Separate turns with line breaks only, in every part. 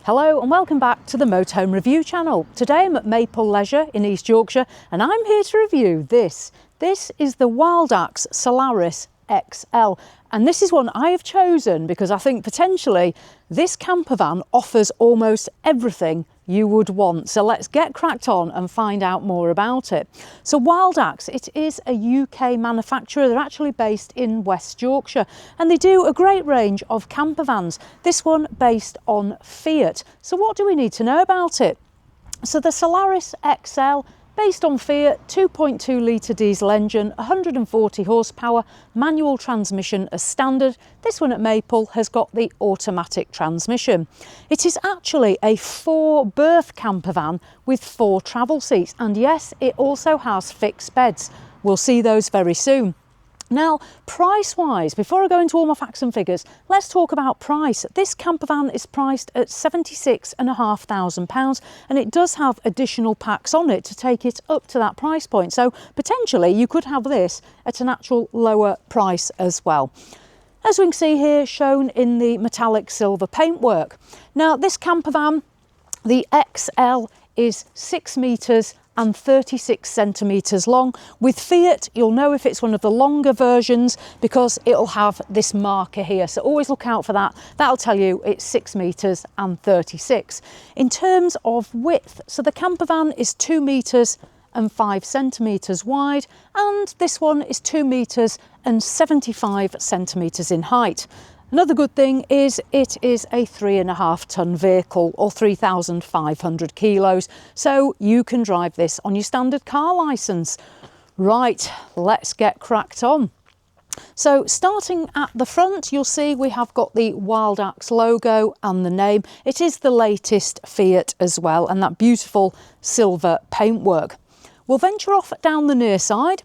Hello and welcome back to the Motorhome Review channel. Today I'm at Maple Leisure in East Yorkshire and I'm here to review this. This is the WildAx Solaris XL, and this is one I have chosen because I think potentially this campervan offers almost everything you would want. So let's get cracked on and find out more about it. So WildAx, it is a UK manufacturer. They're actually based in West Yorkshire and they do a great range of campervans. This one based on Fiat. So what do we need to know about it? So the Solaris XL, based on Fiat, 2.2 litre diesel engine, 140 horsepower, manual transmission as standard. This one at Maple has got the automatic transmission. It is actually a 4-berth campervan with 4 travel seats, and yes, it also has fixed beds. We'll see those very soon. Now, price-wise, before I go into all my facts and figures, let's talk about price. This campervan is priced at £76,500 and it does have additional packs on it to take it up to that price point. So potentially you could have this at an actual lower price as well. As we can see here, shown in the metallic silver paintwork. Now, this campervan, the XL, is 6 metres and 36 centimetres long. With Fiat, you'll know if it's one of the longer versions because it'll have this marker here. So always look out for that. That'll tell you it's 6 metres and 36. In terms of width, so the campervan is 2 metres and 5 centimetres wide, and this one is 2 metres and 75 centimetres in height. Another good thing is it is a 3.5 tonne vehicle, or 3,500 kilos, so you can drive this on your standard car licence. Right, let's get cracked on. So starting at the front, you'll see we have got the WildAx logo and the name. It is the latest Fiat as well, and that beautiful silver paintwork. We'll venture off down the near side.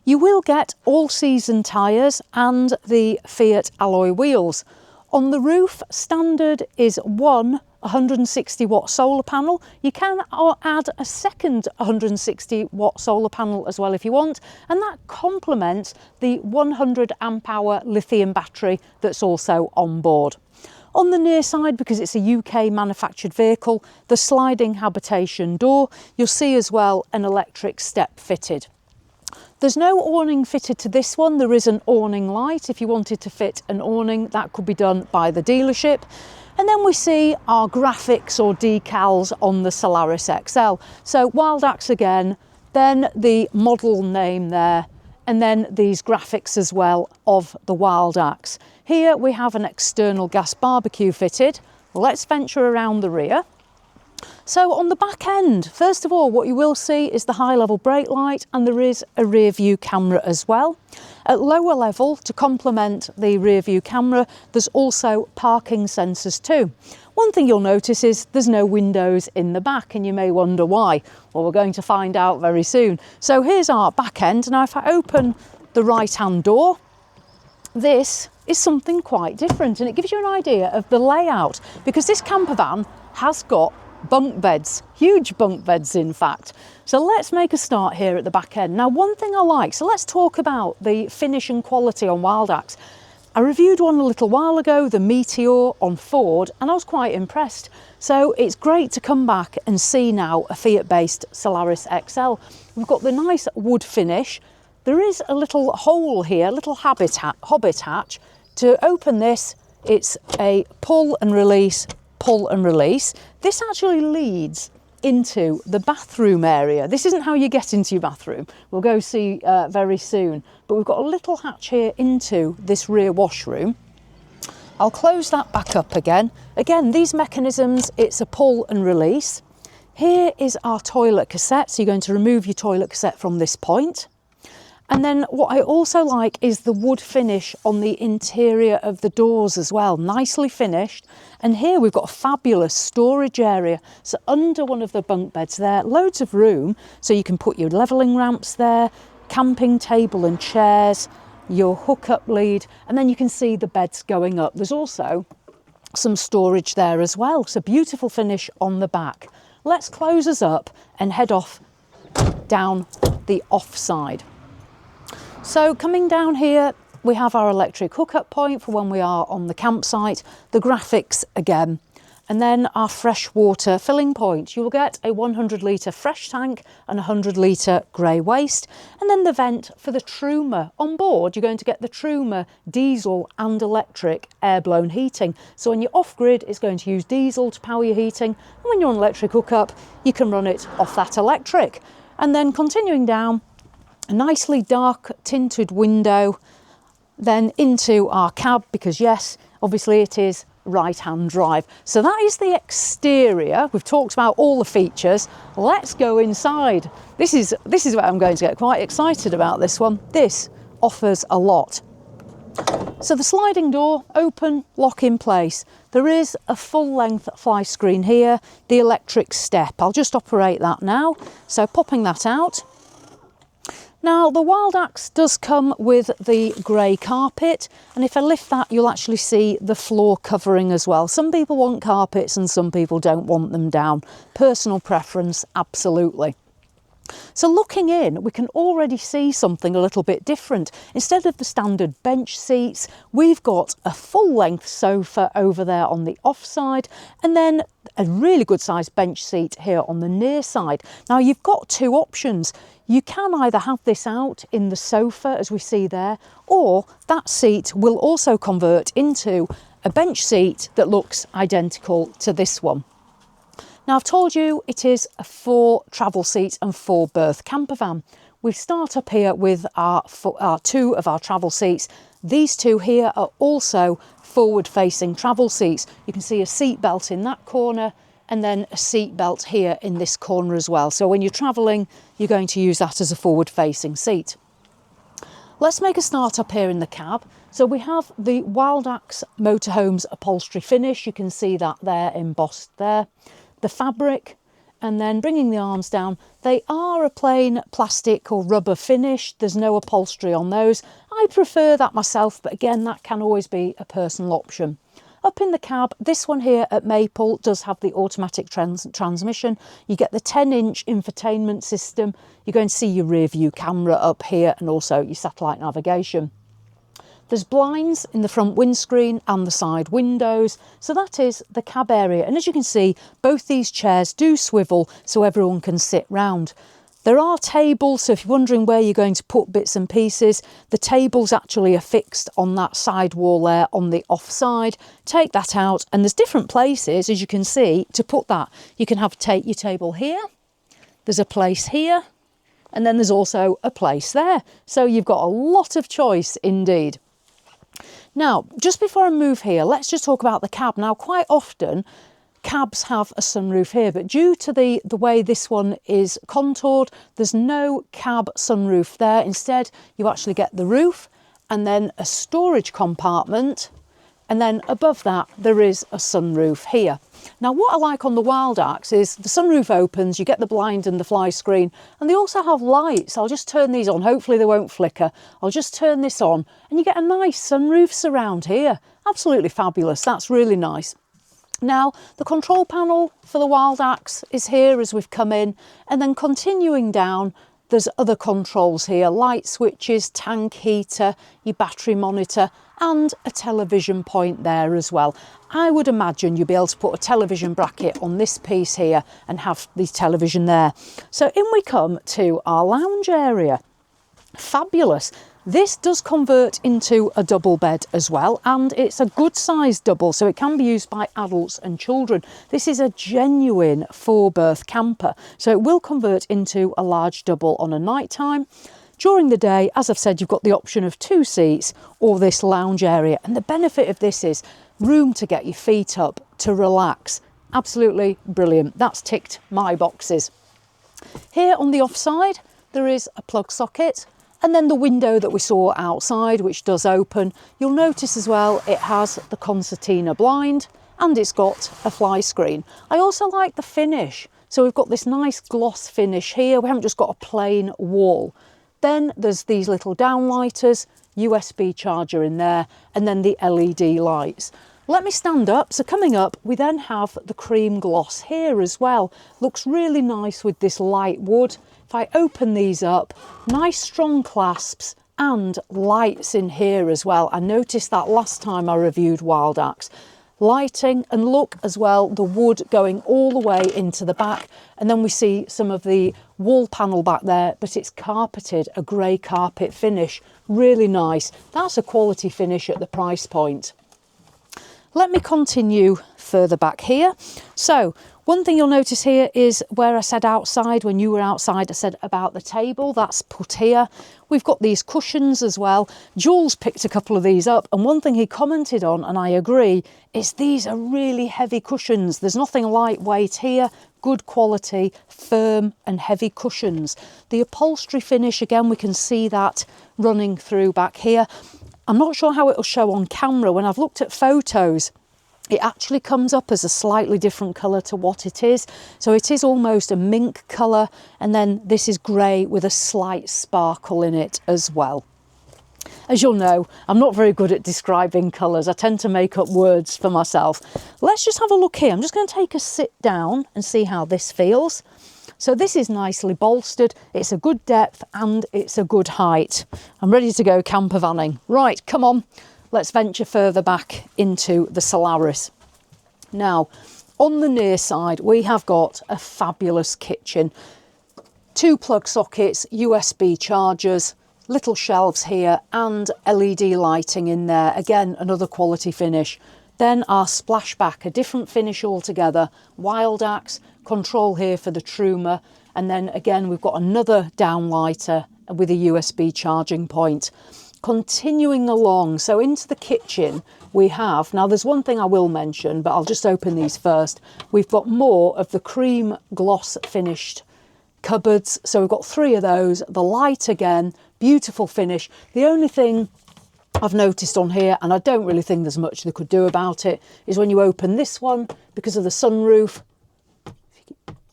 You will get all-season tyres and the Fiat alloy wheels. On the roof, standard is one 160 watt solar panel. You can add a second 160 watt solar panel as well if you want, and that complements the 100 amp hour lithium battery that's also on board. On the near side, because it's a UK manufactured vehicle, the sliding habitation door, you'll see as well an electric step fitted. There's no awning fitted to this one. There is an awning light. If you wanted to fit an awning, that could be done by the dealership. And then we see our graphics or decals on the Solaris XL. So WildAx again, then the model name there, and then these graphics as well of the WildAx. Here we have an external gas barbecue fitted. Let's venture around the rear. So on the back end, first of all, what you will see is the high level brake light, and there is a rear view camera as well. At lower level, to complement the rear view camera, there's also parking sensors too. One thing you'll notice is there's no windows in the back, and you may wonder why. Well, we're going to find out very soon. So here's our back end. Now if I open the right hand door, this is something quite different, and it gives you an idea of the layout, because this campervan has got bunk beds, huge bunk beds in fact. So let's make a start here at the back end. Now, one thing I like, so let's talk about the finish and quality on WildAx. I reviewed one a little while ago, the Meteor on Ford, and I was quite impressed. So it's great to come back and see now a Fiat-based Solaris XL. We've got the nice wood finish. There is a little hole here, a little hobbit hatch. To open this, it's a pull and release, pull and release. This actually leads into the bathroom area. This isn't how you get into your bathroom. We'll go see very soon. But we've got a little hatch here into this rear washroom. I'll close that back up again. Again, these mechanisms, it's a pull and release. Here is our toilet cassette. So you're going to remove your toilet cassette from this point. And then what I also like is the wood finish on the interior of the doors as well, nicely finished. And here we've got a fabulous storage area. So under one of the bunk beds there, loads of room. So you can put your levelling ramps there, camping table and chairs, your hookup lead, and then you can see the beds going up. There's also some storage there as well. So beautiful finish on the back. Let's close us up and head off down the offside. So coming down here, we have our electric hookup point for when we are on the campsite. The graphics again. and then our fresh water filling point. You'll get a 100 litre fresh tank and 100 litre grey waste, and then the vent for the Truma. On board, you're going to get the Truma diesel and electric air-blown heating. So when you're off-grid, it's going to use diesel to power your heating, and when you're on electric hookup, you can run it off that electric. And then continuing down, a nicely dark tinted window, then into our cab, because yes, obviously it is right-hand drive. So that is the exterior. We've talked about all the features. Let's go inside. This is where I'm going to get quite excited about this one. This offers a lot. So the sliding door, open, lock in place. There is a full-length fly screen here, the electric step. I'll just operate that now. So popping that out. Now the WildAx does come with the grey carpet, and if I lift that you'll actually see the floor covering as well. Some people want carpets and some people don't want them down. Personal preference, absolutely. So looking in, we can already see something a little bit different. Instead of the standard bench seats, we've got a full-length sofa over there on the offside, and then a really good sized bench seat here on the near side. Now you've got two options. You can either have this out in the sofa as we see there, or that seat will also convert into a bench seat that looks identical to this one. Now I've told you it is a 4 travel seat and 4 berth campervan. We start up here with our 2 of our travel seats. These 2 here are also forward facing travel seats. You can see a seat belt in that corner and then a seat belt here in this corner as well. So when you're travelling, you're going to use that as a forward facing seat. Let's make a start up here in the cab. So we have the WildAx Motorhome's upholstery finish. You can see that there embossed there. The fabric, and then bringing the arms down, they are a plain plastic or rubber finish. There's no upholstery on those. I prefer that myself, but again, that can always be a personal option. Up in the cab, this one here at Maple does have the automatic transmission. You get the 10-inch infotainment system. You're going to see your rear view camera up here and also your satellite navigation. There's blinds in the front windscreen and the side windows. So that is the cab area. And as you can see, both these chairs do swivel so everyone can sit round. There are tables, so if you're wondering where you're going to put bits and pieces, the tables actually are fixed on that side wall there on the offside. Take that out, and there's different places, as you can see, to put that. You can have your table here, there's a place here, and then there's also a place there. So you've got a lot of choice indeed. Now, just before I move here, let's just talk about the cab. Now, quite often, cabs have a sunroof here, but due to the way this one is contoured, there's no cab sunroof there. Instead, you actually get the roof and then a storage compartment, and then above that, there is a sunroof here. Now, what I like on the WildAx is the sunroof opens, you get the blind and the fly screen, and they also have lights. I'll just turn these on. Hopefully they won't flicker. I'll just turn this on and you get a nice sunroof surround here. Absolutely fabulous. That's really nice. Now, the control panel for the WildAx is here as we've come in, and then continuing down, there's other controls here, light switches, tank heater, your battery monitor, and a television point there as well. I would imagine you'll be able to put a television bracket on this piece here and have the television there. So in we come to our lounge area. Fabulous. This does convert into a double bed as well, and it's a good sized double, so it can be used by adults and children. This is a genuine 4-berth camper, so it will convert into a large double on a night time. During the day, as I've said, you've got the option of 2 seats or this lounge area, and the benefit of this is room to get your feet up, to relax. Absolutely brilliant. That's ticked my boxes. Here on the offside, there is a plug socket, and then the window that we saw outside, which does open. You'll notice as well, it has the concertina blind and it's got a fly screen. I also like the finish. So we've got this nice gloss finish here. We haven't just got a plain wall. Then there's these little downlighters, USB charger in there, and then the LED lights. Let me stand up. So coming up, we then have the cream gloss here as well. Looks really nice with this light wood. If I open these up, nice strong clasps and lights in here as well. I noticed that last time I reviewed WildAx. lighting, and look as well, the wood going all the way into the back. And then we see some of the wall panel back there, but it's carpeted, a grey carpet finish. Really nice. That's a quality finish at the price point. Let me continue further back here. So one thing you'll notice here is where I said outside, when you were outside, I said about the table, that's put here. We've got these cushions as well. Jules picked a couple of these up, and one thing he commented on, and I agree, is these are really heavy cushions. There's nothing lightweight here. Good quality, firm and heavy cushions. The upholstery finish, again, we can see that running through back here. I'm not sure how it'll show on camera. When I've looked at photos, it actually comes up as a slightly different colour to what it is. So it is almost a mink colour, and then this is grey with a slight sparkle in it as well. As you'll know, I'm not very good at describing colours. I tend to make up words for myself. Let's just have a look here. I'm just going to take a sit down and see how this feels. So this is nicely bolstered. It's a good depth and it's a good height. I'm ready to go campervanning. Right, come on. Let's venture further back into the Solaris. Now, on the near side, we have got a fabulous kitchen. 2 plug sockets, USB chargers, little shelves here, and LED lighting in there. Again, another quality finish. Then our splashback, a different finish altogether. WildAx, control here for the Truma. And then again, we've got another downlighter with a USB charging point. Continuing along, so into the kitchen we have, now there's one thing I will mention, but I'll just open these first. We've got more of the cream gloss finished cupboards. So we've got 3 of those, the light again, beautiful finish. The only thing I've noticed on here, and I don't really think there's much they could do about it, is when you open this one, because of the sunroof,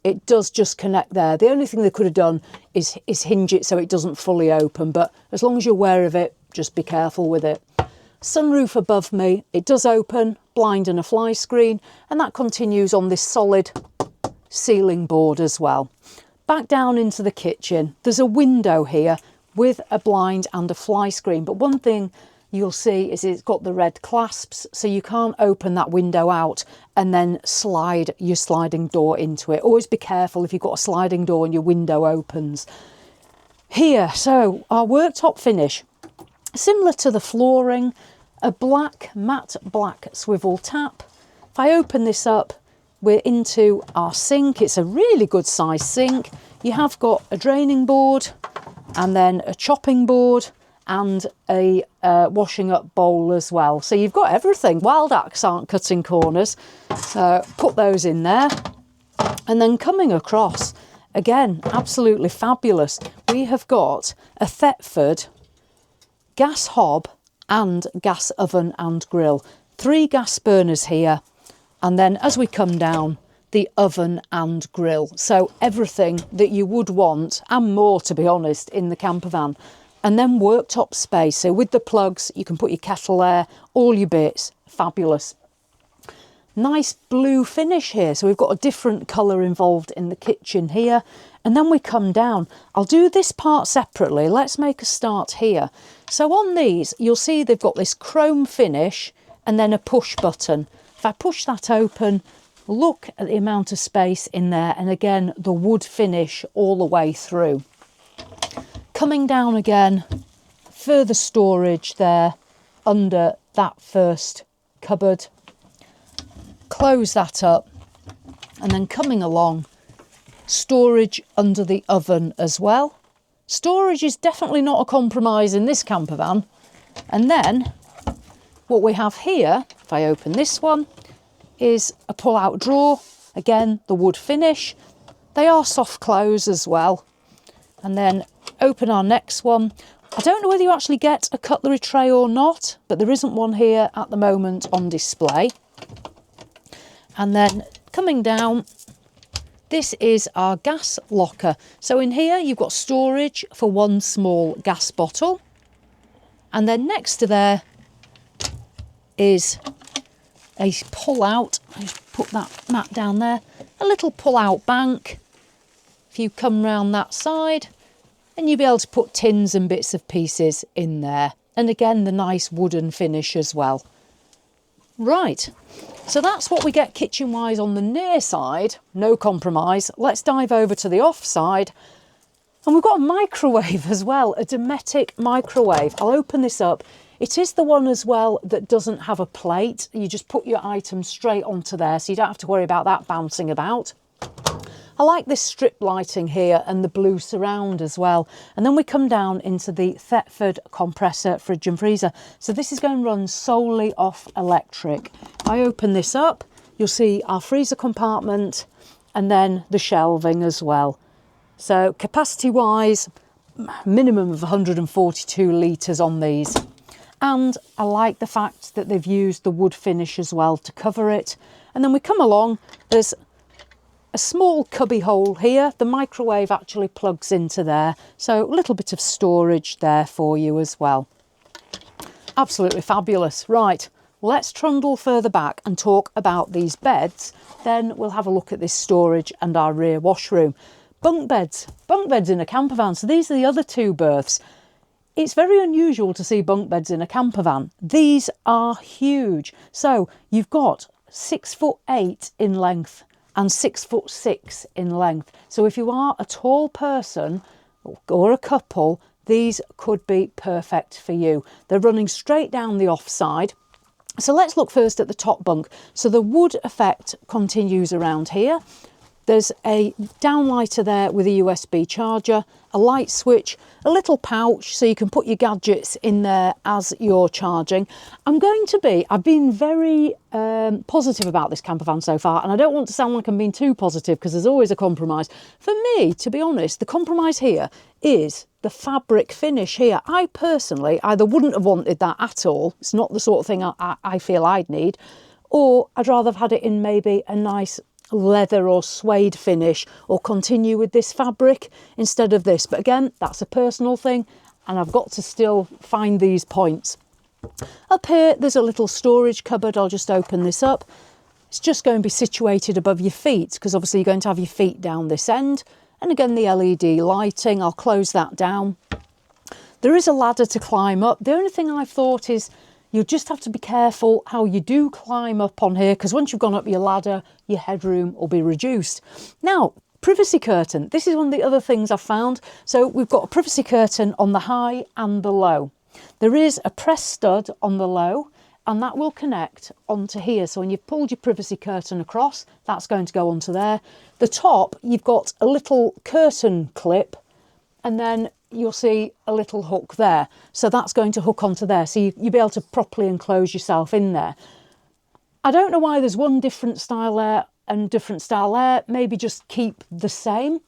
it does just connect there. The only thing they could have done is hinge it so it doesn't fully open, but as long as you're aware of it, just be careful with it. Sunroof above me, it does open, blind and a fly screen, and that continues on this solid ceiling board as well. Back down into the kitchen, there's a window here with a blind and a fly screen, but one thing you'll see is it's got the red clasps, so you can't open that window out and then slide your sliding door into it. Always be careful if you've got a sliding door and your window opens. Here, so our worktop finish, similar to the flooring, a matte black swivel tap. If I open this up, we're into our sink. It's a really good size sink. You have got a draining board and then a chopping board and a washing up bowl as well. So you've got everything. WildAx aren't cutting corners, so put those in there. And then coming across, again, absolutely fabulous. We have got a Thetford gas hob and gas oven and grill. 3 gas burners here. And then as we come down, the oven and grill. So everything that you would want, and more to be honest, in the campervan. And then worktop space. So with the plugs, you can put your kettle there, all your bits. Fabulous. Nice blue finish here. So we've got a different colour involved in the kitchen here. And then we come down. I'll do this part separately. Let's make a start here. So on these, you'll see they've got this chrome finish and then a push button. If I push that open, look at the amount of space in there. And again, the wood finish all the way through. Coming down again, further storage there under that first cupboard. Close that up, and then coming along, storage under the oven as well. Storage is definitely not a compromise in this campervan. And then what we have here, if I open this one, is a pull-out drawer. Again, the wood finish. They are soft close as well. And then open our next one. I don't know whether you actually get a cutlery tray or not, but there isn't one here at the moment on display. And then coming down, this is our gas locker. So in here you've got storage for 1 small gas bottle. And then next to there is a pull-out. I just put that mat down there. A little pull-out bank. If you come round that side, and you'll be able to put tins and bits of pieces in there. And again, the nice wooden finish as well. Right, So that's what we get kitchen-wise on the near side, no compromise. Let's dive over to the offside. And we've got a microwave as well, a Dometic microwave. I'll open this up. It is the one as well that doesn't have a plate. You just put your items straight onto there, so you don't have to worry about that bouncing about. I like this strip lighting here and the blue surround as well. And then we come down into the Thetford compressor, fridge and freezer. So this is going to run solely off electric. If I open this up, you'll see our freezer compartment and then the shelving as well. So capacity wise, minimum of 142 litres on these. And I like the fact that they've used the wood finish as well to cover it. And then we come along, there's a small cubby hole here. The microwave actually plugs into there. So a little bit of storage there for you as well. Absolutely fabulous. Right, let's trundle further back and talk about these beds. Then we'll have a look at this storage and our rear washroom. Bunk beds in a camper van. So these are the other two berths. It's very unusual to see bunk beds in a camper van. These are huge. So you've got 6'8" in length and 6'6" in length. So if you are a tall person or a couple, these could be perfect for you. They're running straight down the offside. So let's look first at the top bunk. So the wood effect continues around here. There's a downlighter there with a USB charger, a light switch, a little pouch so you can put your gadgets in there as you're charging. I've been very positive about this camper van so far, and I don't want to sound like I'm being too positive because there's always a compromise. For me, to be honest, the compromise here is the fabric finish here. I personally either wouldn't have wanted that at all. It's not the sort of thing I feel I'd need, or I'd rather have had it in maybe a nice leather or suede finish, or continue with this fabric instead of this. But again, that's a personal thing, and I've got to still find these points. Up here, there's a little storage cupboard. I'll just open this up. It's just going to be situated above your feet, because obviously you're going to have your feet down this end. And again, the LED lighting, I'll close that down. There is a ladder to climb up. The only thing I've thought is you'll just have to be careful how you do climb up on here, because once you've gone up your ladder, your headroom will be reduced. Now, privacy curtain. This is one of the other things I've found. So we've got a privacy curtain on the high and the low. There is a press stud on the low, and that will connect onto here. So when you've pulled your privacy curtain across, that's going to go onto there. The top, you've got a little curtain clip, and then you'll see a little hook there. So that's going to hook onto there. So you'll be able to properly enclose yourself in there. I don't know why there's one different style there and different style there. Maybe just keep the same.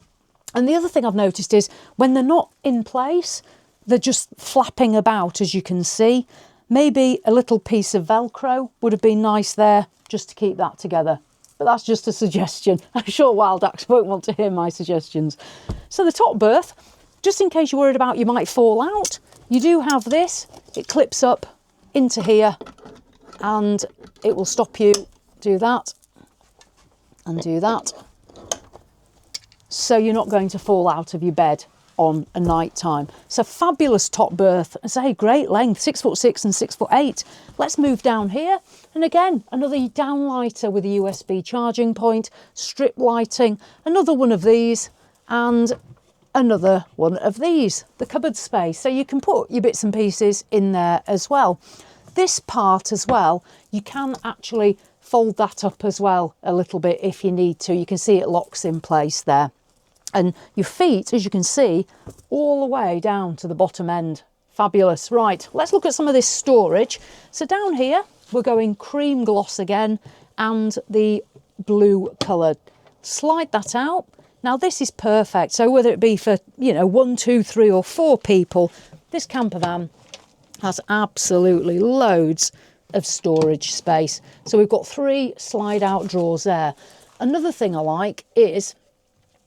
And the other thing I've noticed is when they're not in place, they're just flapping about, as you can see. Maybe a little piece of Velcro would have been nice there just to keep that together. But that's just a suggestion. I'm sure WildAx won't want to hear my suggestions. So the top berth, just in case you're worried about you might fall out, you do have this. It clips up into here and it will stop you. Do that and do that. So you're not going to fall out of your bed on a night time. So fabulous top berth. I say great length, 6'6" and 6'8". Let's move down here. And again, another downlighter with a USB charging point, strip lighting, another one of these, and another one of these, the cupboard space. So you can put your bits and pieces in there as well. This part as well, you can actually fold that up as well a little bit if you need to. You can see it locks in place there. And your feet, as you can see, all the way down to the bottom end. Fabulous. Right, let's look at some of this storage. So down here, we're going cream gloss again and the blue colour. Slide that out. Now this is perfect. So whether it be for, 1, 2, 3 or 4 people, this camper van has absolutely loads of storage space. So we've got 3 slide out drawers there. Another thing I like is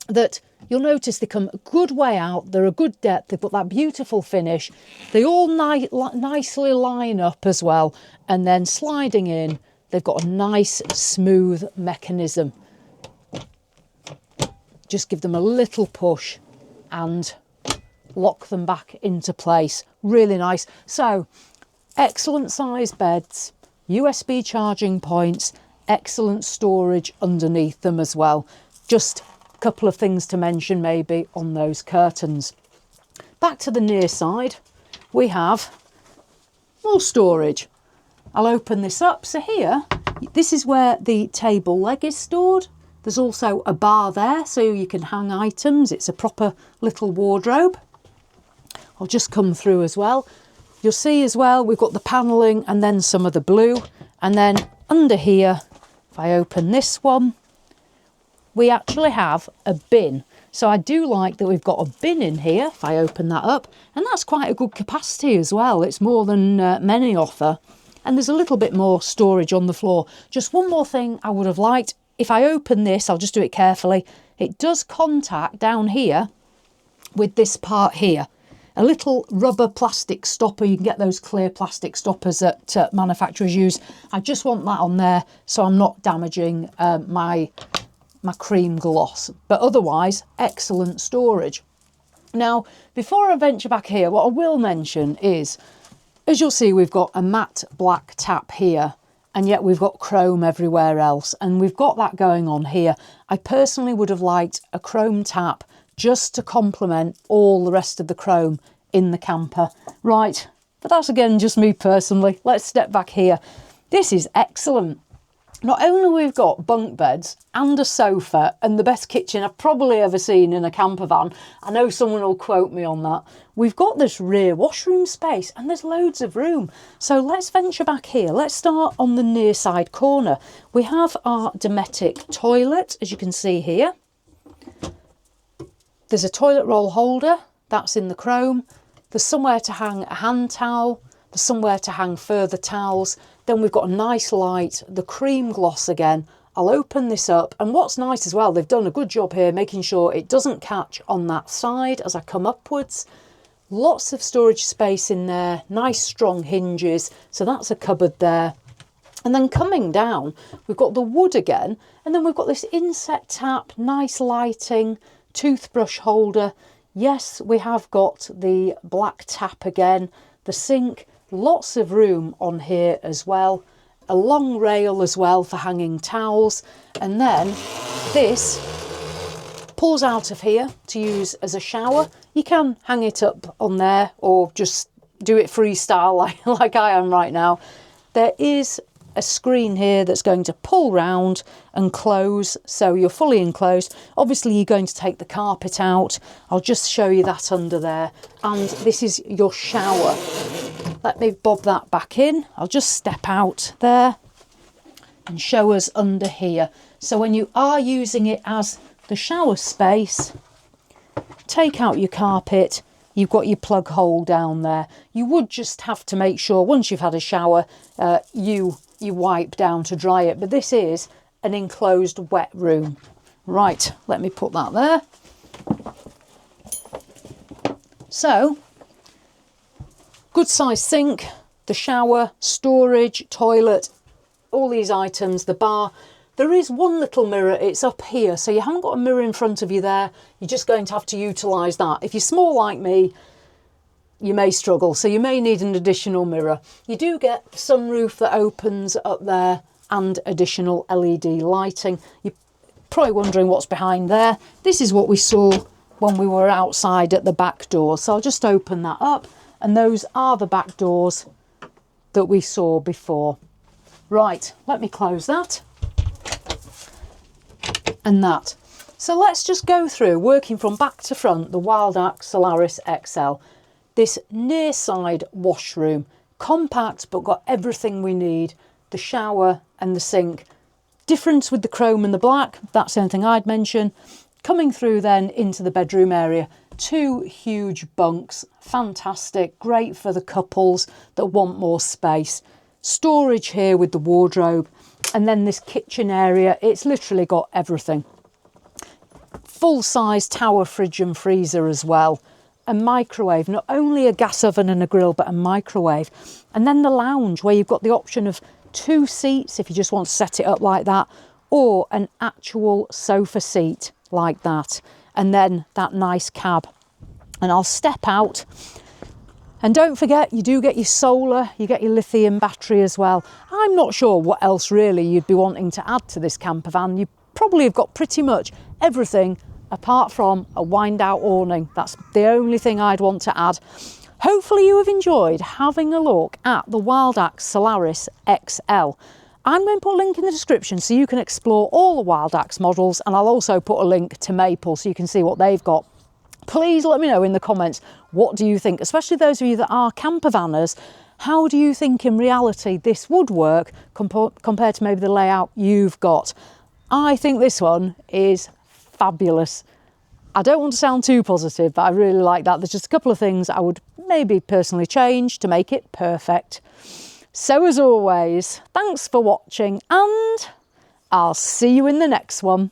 that you'll notice they come a good way out. They're a good depth. They've got that beautiful finish. They all nicely line up as well. And then sliding in, they've got a nice smooth mechanism. Just give them a little push and lock them back into place. Really nice. So excellent size beds, USB charging points, excellent storage underneath them as well. Just a couple of things to mention maybe on those curtains. Back to the near side, we have more storage. I'll open this up. So here, this is where the table leg is stored. There's also a bar there so you can hang items. It's a proper little wardrobe. I'll just come through as well. You'll see as well, we've got the panelling and then some of the blue. And then under here, if I open this one, we actually have a bin. So I do like that we've got a bin in here, if I open that up. And that's quite a good capacity as well. It's more than many offer. And there's a little bit more storage on the floor. Just one more thing I would have liked. If I open this, I'll just do it carefully. It does contact down here with this part here. A little rubber plastic stopper. You can get those clear plastic stoppers that manufacturers use. I just want that on there so I'm not damaging my cream gloss. But otherwise, excellent storage. Now, before I venture back here, what I will mention is, as you'll see, we've got a matte black tap here, and yet we've got chrome everywhere else. And we've got that going on here. I personally would have liked a chrome tap just to complement all the rest of the chrome in the camper. Right, but that's again just me personally. Let's step back here. This is excellent. Not only we've got bunk beds and a sofa and the best kitchen I've probably ever seen in a camper van. I know someone will quote me on that. We've got this rear washroom space and there's loads of room. So let's venture back here. Let's start on the near side corner. We have our Dometic toilet, as you can see here. There's a toilet roll holder, that's in the chrome. There's somewhere to hang a hand towel. There's somewhere to hang further towels. Then we've got a nice light, the cream gloss again. I'll open this up, and what's nice as well, they've done a good job here making sure it doesn't catch on that side as I come upwards. Lots of storage space in there, nice strong hinges, so that's a cupboard there. And then coming down, we've got the wood again, and then we've got this inset tap, nice lighting, toothbrush holder. Yes, we have got the black tap again, the sink. Lots of room on here as well. A long rail as well for hanging towels. And then this pulls out of here to use as a shower. You can hang it up on there or just do it freestyle like I am right now. There is a screen here that's going to pull round and close, so you're fully enclosed. Obviously you're going to take the carpet out. I'll just show you that under there. And this is your shower. Let me bob that back in. I'll just step out there and show us under here. So when you are using it as the shower space, take out your carpet. You've got your plug hole down there. You would just have to make sure once you've had a shower, you wipe down to dry it. But this is an enclosed wet room. Right, let me put that there. So, good size sink, the shower, storage, toilet, all these items, the bar. There is one little mirror, it's up here, so you haven't got a mirror in front of you there. You're just going to have to utilise that. If you're small like me, you may struggle, so you may need an additional mirror. You do get sunroof that opens up there and additional LED lighting. You're probably wondering what's behind there. This is what we saw when we were outside at the back door. So I'll just open that up, and those are the back doors that we saw before. Right, let me close that. And that. So let's just go through, working from back to front, the WildAx Solaris XL. This near side washroom, compact but got everything we need. The shower and the sink. Difference with the chrome and the black, that's the only thing I'd mention. Coming through then into the bedroom area, two huge bunks, fantastic, great for the couples that want more space. Storage here with the wardrobe. And then this kitchen area, it's literally got everything. Full-size tower fridge and freezer as well. A microwave, not only a gas oven and a grill, but a microwave. And then the lounge, where you've got the option of 2 seats if you just want to set it up like that, or an actual sofa seat like that. And then that nice cab. And I'll step out. And don't forget, you do get your solar, you get your lithium battery as well. I'm not sure what else really you'd be wanting to add to this camper van. You probably have got pretty much everything apart from a wind out awning. That's the only thing I'd want to add. Hopefully you have enjoyed having a look at the WildAx Solaris XL. I'm going to put a link in the description so you can explore all the WildAx models, and I'll also put a link to Maple so you can see what they've got. Please let me know in the comments, what do you think, especially those of you that are campervanners. How do you think in reality this would work compared to maybe the layout you've got? I think this one is fabulous. I don't want to sound too positive, but I really like that. There's just a couple of things I would maybe personally change to make it perfect. So as always, thanks for watching, and I'll see you in the next one.